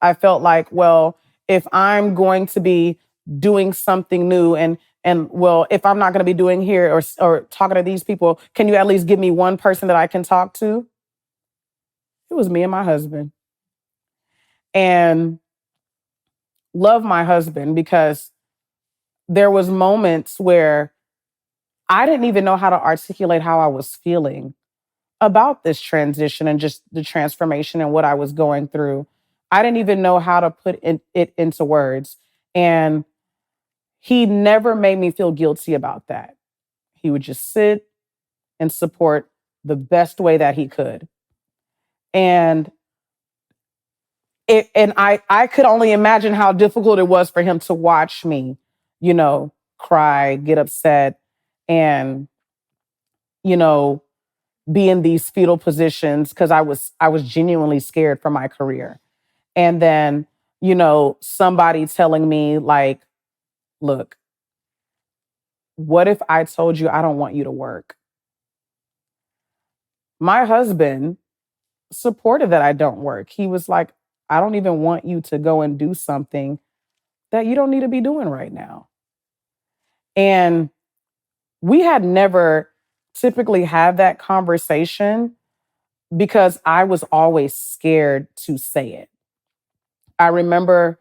I felt like, well, if I'm going to be doing something new and well, if I'm not going to be doing here or talking to these people, can you at least give me one person that I can talk to? It was me and my husband. And love my husband because there was moments where I didn't even know how to articulate how I was feeling about this transition and just the transformation and what I was going through. I didn't even know how to it into words. And he never made me feel guilty about that. He would just sit and support the best way that he could. And I could only imagine how difficult it was for him to watch me, cry, get upset, and, you know, be in these fetal positions because I was genuinely scared for my career. And then, somebody telling me like, look, what if I told you I don't want you to work? My husband supported that I don't work. He was like, I don't even want you to go and do something that you don't need to be doing right now. And we had never typically had that conversation because I was always scared to say it. I remember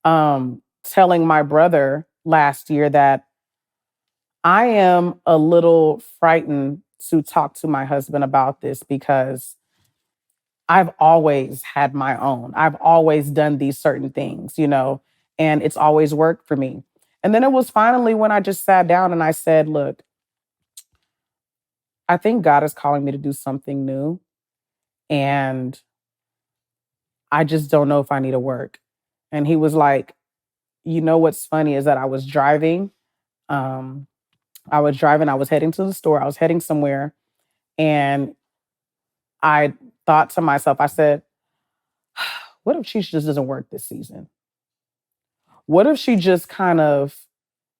telling my brother last year that I am a little frightened to talk to my husband about this because I've always had my own. I've always done these certain things, and it's always worked for me. And then it was finally when I just sat down and I said, look, I think God is calling me to do something new. And I just don't know if I need to work. And he was like, what's funny is that I was driving. I was heading to the store, I was heading somewhere. And I thought to myself, I said, what if she just doesn't work this season? What if she just kind of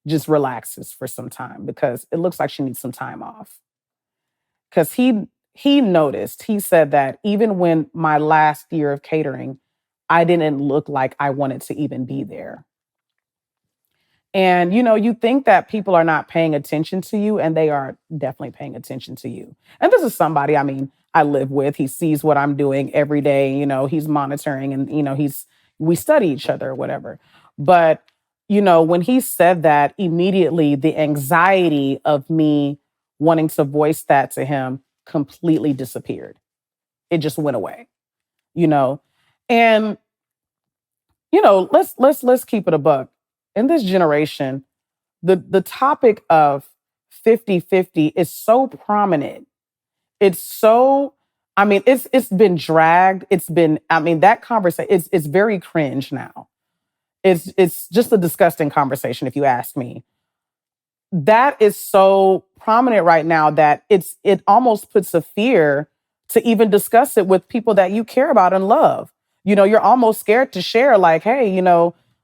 just relaxes for some time because it looks like she needs some time off? Because he noticed, he said that even when my last year of catering, I didn't look like I wanted to even be there. And, you think that people are not paying attention to you, and they are definitely paying attention to you. And this is somebody, I live with. He sees what I'm doing every day. He's monitoring and, we study each other or whatever. But, when he said that, immediately the anxiety of me wanting to voice that to him completely disappeared. It just went away, and, let's keep it a buck. In this generation, the topic of 50-50 is so prominent. It's so, it's been dragged. That conversation, it's very cringe now. It's just a disgusting conversation, if you ask me. That is so prominent right now that it almost puts a fear to even discuss it with people that you care about and love. You're almost scared to share, like, hey,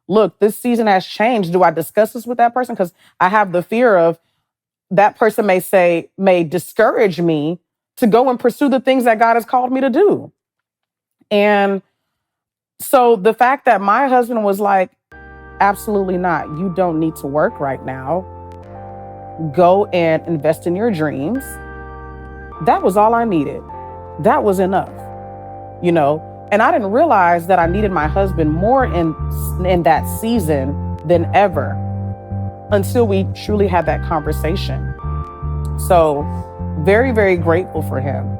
look, this season has changed. Do I discuss this with that person? Because I have the fear of that person may discourage me to go and pursue the things that God has called me to do. And so the fact that my husband was like, absolutely not. You don't need to work right now. Go and invest in your dreams. That was all I needed. That was enough, And I didn't realize that I needed my husband more in that season than ever until we truly had that conversation. So very, very grateful for him.